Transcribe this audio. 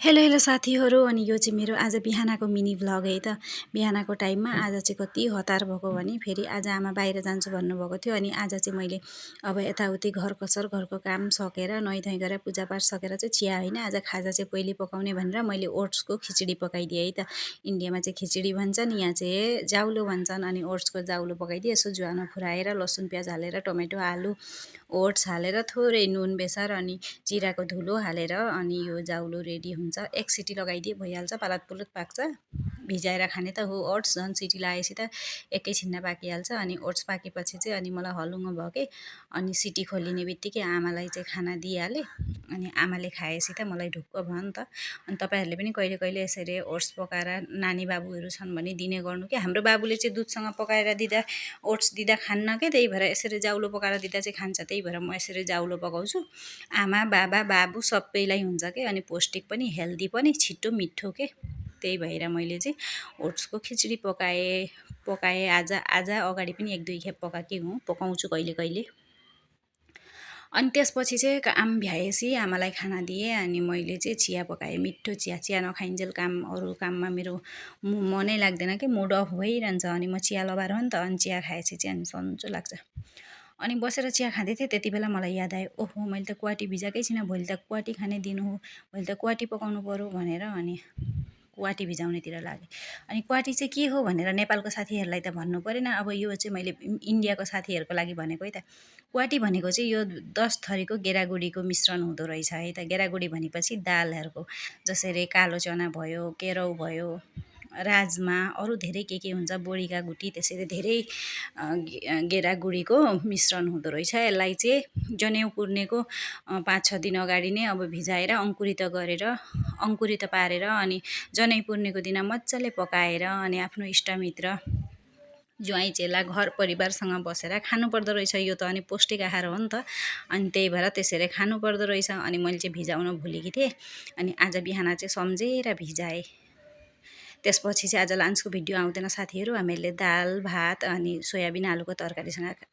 Hello hello साथीहरू। अनि यो चाहिँ मेरो आज बिहानको मिनी भ्लग है त। बिहानको टाइममा आज चाहिँ कति हतार भएको भने फेरि आज आमा बाहिर जान्छु भन्नुभएको थियो। अनि आज चाहिँ मैले अब यताउति घर कसर घरको काम सकेर नुहाइधुवाइ गरेर पूजापाठ सकेर चाहिँ चिया होइन आज खाजा चाहिँ पहिले पकाउने भनेर मैले ओट्सको खिचडी पकाइदिएँ है त। इन्डियामा चाहिँ खिचडी भन्छन्, यहाँ चाहिँ जाउलो भन्छन्। अनि ओट्सको जाउलो पकाइदिएँ, यसो ज्वानो फुराएर लसुन प्याज हालेर टमेटो आलु ओट्स हालेर थोरै नुन बेसार अनि जिराको धुलो हालेर अनि यो जाउलो रेडी हुन्छ। एक सिटी लगाइदिए भइहाल्छ, पालतपुलुत पाक्छ। भिजाएर खाने त हो ओट्स, झन् सिटी लगाएपछि त एकैछिनमा पाकिहाल्छ। अनि ओट्स पाकेपछि चाहिँ अनि मलाई हलुङ्गो भयो कि अनि सिटी खोलिने बित्तिकै आमालाई चाहिँ खाना दिइहालेँ। अनि आमाले खाएपछि त मलाई ढुक्क भयो नि त। अनि तपाईँहरूले पनि कहिले कहिले यसरी ओट्स पकाएर नानी बाबुहरू छन् भने दिने गर्नु कि हाम्रो बाबुले चाहिँ दुधसँग पकाएर दिँदा ओट्स दिँदा खान्न के, त्यही भएर यसरी जाउलो पकाएर दिँदा चाहिँ खान्छ। त्यही भएर म यसरी जाउलो पकाउँछु। आमा बाबा बाबु सबैलाई हुन्छ के, अनि पौष्टिक पनि हेल्दी पनि छिटो मिठो के, त्यही भएर मैले चाहिँ ओट्सको खिचडी पकाएँ आज अगाडि पनि एक दुई खेप पकाएकी हुँ, पकाउँछु कहिले कहिले। अनि त्यसपछि चाहिँ काम भ्याएपछि आमालाई खाना दिएँ। अनि मैले चाहिँ चिया पकाएँ, मिठो चिया नखाइन्जेल अरू काममा मेरो मनै लाग्दैन कि, मुड अफ भइरहन्छ। अनि म चिया लभर हो नि त, अनि चिया खाएपछि चाहिँ अनि सन्चो लाग्छ। अनि बसेर चिया खाँदै थिएँ, त्यति बेला मलाई याद आयो, ओहो मैले त क्वाटी भिजाएकै छैन, भोलि त क्वाटी खाने दिन हो, भोलि त क्वाटी पकाउनु पर्यो भनेर अनि क्वाटी भिजाउनेतिर लागेँ। अनि क्वाटी चाहिँ के हो भनेर नेपालको साथीहरूलाई त भन्नु परेन, अब यो चाहिँ मैले इन्डियाको साथीहरूको लागि भनेको है त। क्वाटी भनेको चाहिँ यो 10 थरीको गेडागुडीको मिश्रण हुँदो रहेछ है त। गेडागुडी भनेपछि दालहरूको, जसरी कालो चना भयो, केराउ भयो, राजमा, अरू धेरै के हुन्छ, बोडीका गुटी, त्यसरी धेरै गेडागुडीको मिश्रण हुँदो रहेछ। यसलाई चाहिँ जनेउ पुर्नेको 5-6 दिन अगाडि नै अब भिजाएर अङ्कुरित पारेर अनि जनै पुर्नेको दिन मजाले पकाएर अनि आफ्नो इष्टमित्र ज्वाइँ चेला घर परिवारसँग बसेर खानुपर्दो रहेछ यो त। अनि पौष्टिक आहार हो नि त, अनि त्यही भएर त्यसरी खानुपर्दो रहेछ। अनि मैले चाहिँ भिजाउन भुलेकी थिएँ, अनि आज बिहान चाहिँ सम्झेर भिजाएँ। त्यसपछि चाहिँ आज लन्चको भिडियो आउँदैन साथीहरू, हामीहरूले दाल भात अनि सोयाबिन आलुको तरकारीसँग